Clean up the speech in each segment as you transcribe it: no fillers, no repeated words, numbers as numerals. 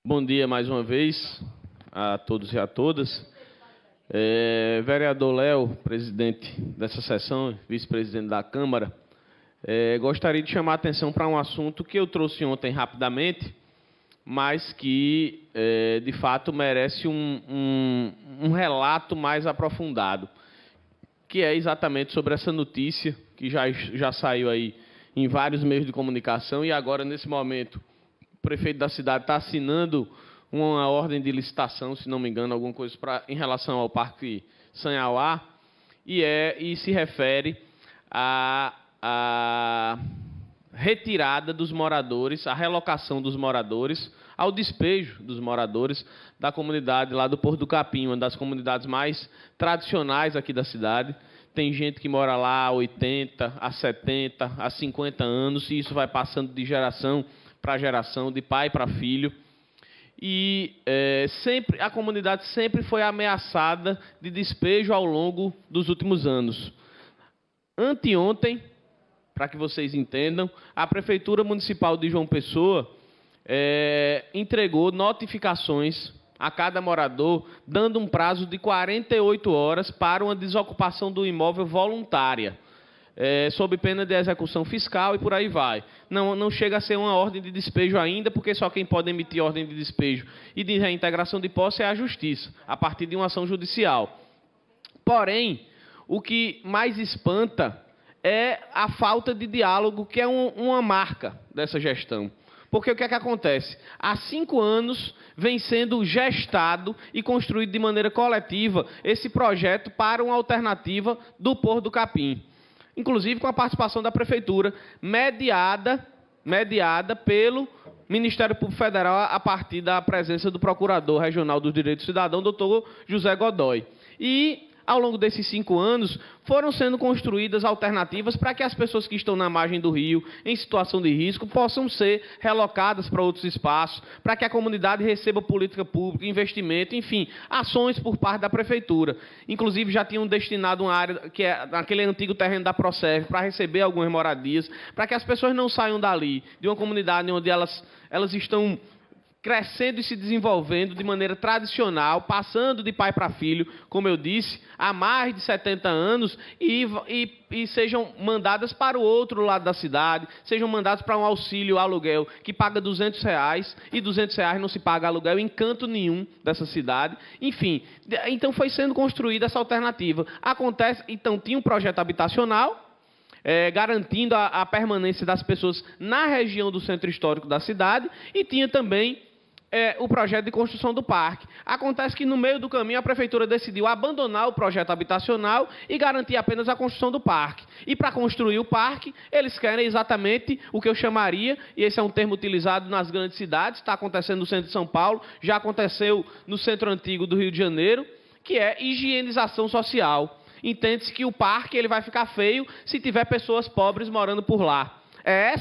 Bom dia mais uma vez a todos e a todas. Vereador Léo, presidente dessa sessão, vice-presidente da Câmara, gostaria de chamar a atenção para um assunto que eu trouxe ontem rapidamente, mas que, de fato, merece um relato mais aprofundado, que é exatamente sobre essa notícia que já saiu aí em vários meios de comunicação e agora, nesse momento, o prefeito da cidade está assinando uma ordem de licitação, se não me engano, alguma coisa em relação ao Parque Sanhauá, e se refere à retirada dos moradores, à relocação dos moradores, ao despejo dos moradores da comunidade lá do Porto do Capim, uma das comunidades mais tradicionais aqui da cidade. Tem gente que mora lá há 80, há 70, há 50 anos, e isso vai passando de geração para geração, de pai para filho. E a comunidade sempre foi ameaçada de despejo ao longo dos últimos anos. Anteontem, para que vocês entendam, a Prefeitura Municipal de João Pessoa entregou notificações a cada morador, dando um prazo de 48 horas para uma desocupação do imóvel voluntária, sob pena de execução fiscal e por aí vai. Não chega a ser uma ordem de despejo ainda, porque só quem pode emitir ordem de despejo e de reintegração de posse é a Justiça, a partir de uma ação judicial. Porém, o que mais espanta é a falta de diálogo, que é uma marca dessa gestão. Porque o que é que acontece? Há 5 anos vem sendo gestado e construído de maneira coletiva esse projeto para uma alternativa do Porto do Capim. Inclusive com a participação da Prefeitura, mediada pelo Ministério Público Federal a partir da presença do Procurador Regional dos Direitos do Cidadão, doutor José Godoy. E, ao longo desses 5 anos, foram sendo construídas alternativas para que as pessoas que estão na margem do rio, em situação de risco, possam ser relocadas para outros espaços, para que a comunidade receba política pública, investimento, enfim, ações por parte da Prefeitura. Inclusive, já tinham destinado uma área, que é naquele antigo terreno da Proserve, para receber algumas moradias, para que as pessoas não saiam dali, de uma comunidade onde elas estão crescendo e se desenvolvendo de maneira tradicional, passando de pai para filho, como eu disse, há mais de 70 anos, e sejam mandadas para o outro lado da cidade, sejam mandadas para um auxílio aluguel que paga R$200, e R$200 não se paga aluguel em canto nenhum dessa cidade. Enfim, então foi sendo construída essa alternativa. Então tinha um projeto habitacional, garantindo a permanência das pessoas na região do centro histórico da cidade, e tinha também o projeto de construção do parque. Acontece que, no meio do caminho, a Prefeitura decidiu abandonar o projeto habitacional e garantir apenas a construção do parque. E, para construir o parque, eles querem exatamente o que eu chamaria, e esse é um termo utilizado nas grandes cidades, está acontecendo no centro de São Paulo, já aconteceu no centro antigo do Rio de Janeiro, que é higienização social. Entende-se que o parque ele vai ficar feio se tiver pessoas pobres morando por lá. É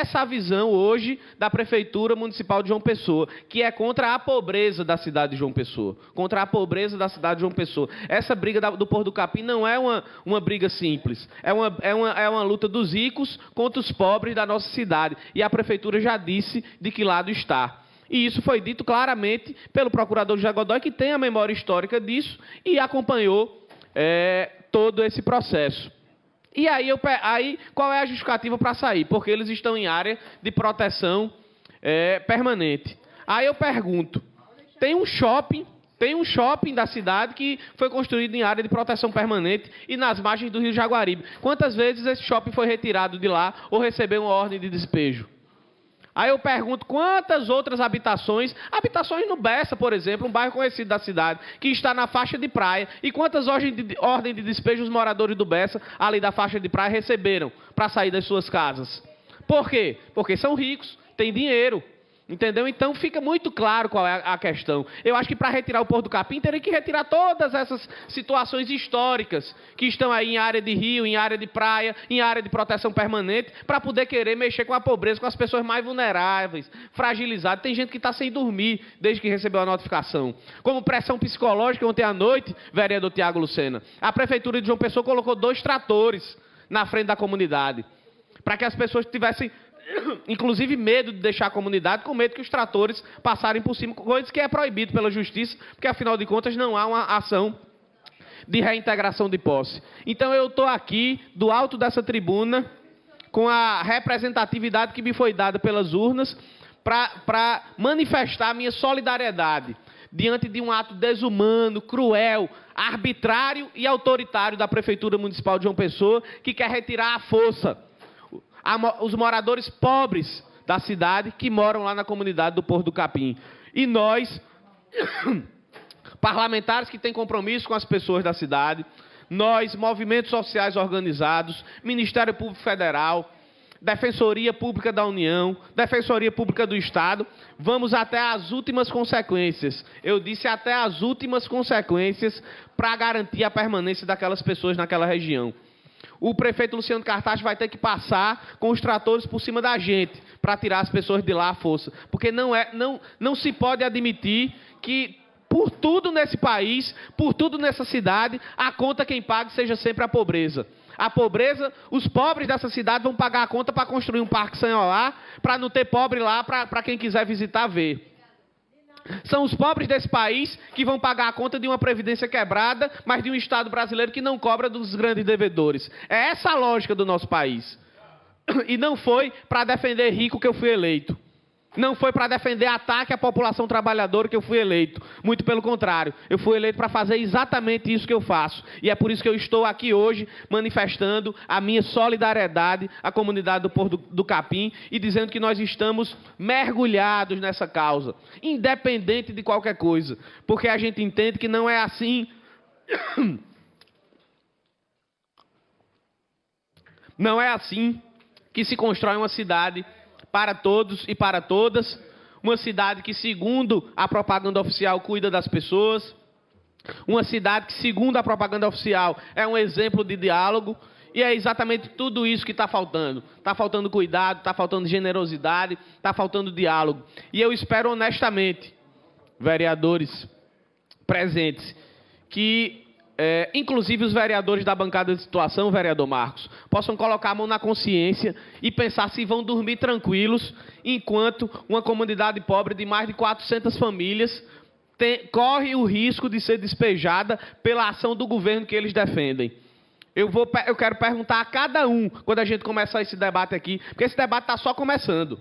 essa a visão hoje da Prefeitura Municipal de João Pessoa, que é contra a pobreza da cidade de João Pessoa. Contra a pobreza da cidade de João Pessoa. Essa briga do Porto do Capim não é uma briga simples. É uma luta dos ricos contra os pobres da nossa cidade. E a Prefeitura já disse de que lado está. E isso foi dito claramente pelo Procurador José Godoy, que tem a memória histórica disso e acompanhou todo esse processo. E aí qual é a justificativa para sair? Porque eles estão em área de proteção permanente. Aí eu pergunto, tem um shopping da cidade que foi construído em área de proteção permanente e nas margens do Rio Jaguaribe. Quantas vezes esse shopping foi retirado de lá ou recebeu uma ordem de despejo? Aí eu pergunto quantas outras habitações no Bessa, por exemplo, um bairro conhecido da cidade, que está na faixa de praia, e quantas ordens de despejo os moradores do Bessa, ali da faixa de praia, receberam para sair das suas casas? Por quê? Porque são ricos, têm dinheiro. Entendeu? Então fica muito claro qual é a questão. Eu acho que para retirar o Porto do Capim, teria que retirar todas essas situações históricas que estão aí em área de rio, em área de praia, em área de proteção permanente, para poder querer mexer com a pobreza, com as pessoas mais vulneráveis, fragilizadas. Tem gente que está sem dormir desde que recebeu a notificação. Como pressão psicológica, ontem à noite, vereador Tiago Lucena, a Prefeitura de João Pessoa colocou 2 tratores na frente da comunidade, para que as pessoas tivessem inclusive medo de deixar a comunidade, com medo que os tratores passarem por cima, coisa que é proibido pela justiça, porque afinal de contas não há uma ação de reintegração de posse. Então eu estou aqui, do alto dessa tribuna, com a representatividade que me foi dada pelas urnas, para manifestar a minha solidariedade diante de um ato desumano, cruel, arbitrário e autoritário da Prefeitura Municipal de João Pessoa, que quer retirar à força os moradores pobres da cidade que moram lá na comunidade do Porto do Capim. E nós, parlamentares que têm compromisso com as pessoas da cidade, nós, movimentos sociais organizados, Ministério Público Federal, Defensoria Pública da União, Defensoria Pública do Estado, vamos até as últimas consequências. Eu disse até as últimas consequências para garantir a permanência daquelas pessoas naquela região. O prefeito Luciano Cartacho vai ter que passar com os tratores por cima da gente para tirar as pessoas de lá à força. Porque não se pode admitir que por tudo nesse país, por tudo nessa cidade, a conta quem paga seja sempre a pobreza. A pobreza, os pobres dessa cidade vão pagar a conta para construir um parque Sanholá, para não ter pobre lá, para quem quiser visitar ver. São os pobres desse país que vão pagar a conta de uma previdência quebrada, mas de um Estado brasileiro que não cobra dos grandes devedores. É essa a lógica do nosso país. E não foi para defender rico que eu fui eleito. Não foi para defender ataque à população trabalhadora que eu fui eleito. Muito pelo contrário. Eu fui eleito para fazer exatamente isso que eu faço. E é por isso que eu estou aqui hoje manifestando a minha solidariedade à comunidade do Porto do Capim e dizendo que nós estamos mergulhados nessa causa, independente de qualquer coisa. Porque a gente entende que não é assim. Não é assim que se constrói uma cidade para todos e para todas, uma cidade que, segundo a propaganda oficial, cuida das pessoas, uma cidade que, segundo a propaganda oficial, é um exemplo de diálogo, e é exatamente tudo isso que está faltando. Está faltando cuidado, está faltando generosidade, está faltando diálogo. E eu espero honestamente, vereadores presentes, que inclusive os vereadores da bancada de situação, vereador Marcos, possam colocar a mão na consciência e pensar se vão dormir tranquilos enquanto uma comunidade pobre de mais de 400 famílias corre o risco de ser despejada pela ação do governo que eles defendem. Eu quero perguntar a cada um, quando a gente começar esse debate aqui, porque esse debate está só começando.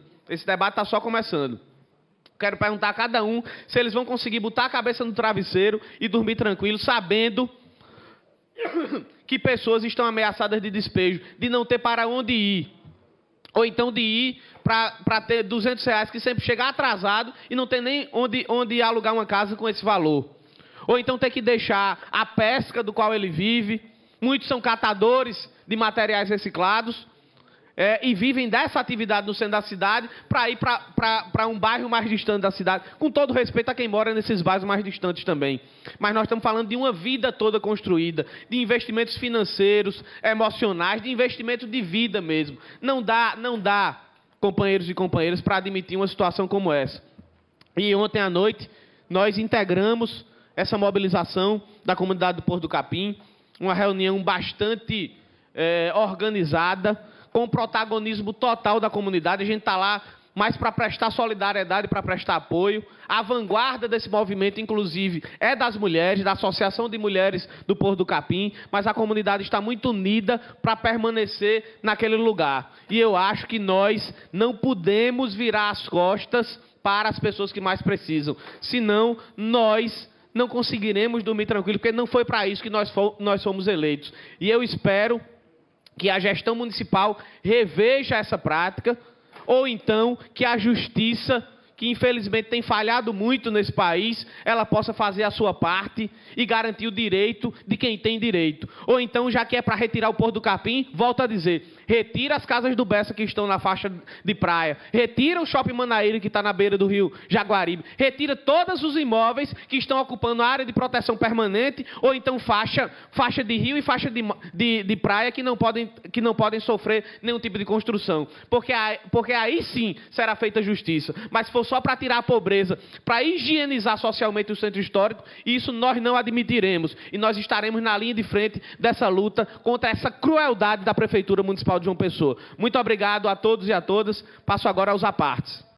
Quero perguntar a cada um se eles vão conseguir botar a cabeça no travesseiro e dormir tranquilo, sabendo que pessoas estão ameaçadas de despejo, de não ter para onde ir. Ou então de ir para ter R$200, que sempre chega atrasado e não tem nem onde alugar uma casa com esse valor. Ou então ter que deixar a pesca do qual ele vive. Muitos são catadores de materiais reciclados. E vivem dessa atividade no centro da cidade para ir para um bairro mais distante da cidade, com todo respeito a quem mora nesses bairros mais distantes também. Mas nós estamos falando de uma vida toda construída, de investimentos financeiros, emocionais, de investimento de vida mesmo. Não dá, companheiros e companheiras, para admitir uma situação como essa. E ontem à noite, nós integramos essa mobilização da comunidade do Porto do Capim, uma reunião bastante organizada, com o protagonismo total da comunidade. A gente está lá mais para prestar solidariedade, para prestar apoio. A vanguarda desse movimento, inclusive, é das mulheres, da Associação de Mulheres do Porto do Capim, mas a comunidade está muito unida para permanecer naquele lugar. E eu acho que nós não podemos virar as costas para as pessoas que mais precisam, senão nós não conseguiremos dormir tranquilo, porque não foi para isso que nós fomos eleitos. E eu espero que a gestão municipal reveja essa prática, ou então que a justiça, que infelizmente tem falhado muito nesse país, ela possa fazer a sua parte e garantir o direito de quem tem direito. Ou então, já que é para retirar o Porto do Capim, volto a dizer, retira as casas do Bessa que estão na faixa de praia, retira o Shopping Manaíra que está na beira do rio Jaguaribe, retira todos os imóveis que estão ocupando a área de proteção permanente, ou então faixa de rio e faixa de praia que não podem sofrer nenhum tipo de construção. Porque aí sim será feita justiça. Mas se for for só para tirar a pobreza, para higienizar socialmente o centro histórico, isso nós não admitiremos. E nós estaremos na linha de frente dessa luta contra essa crueldade da Prefeitura Municipal de João Pessoa. Muito obrigado a todos e a todas. Passo agora aos apartes.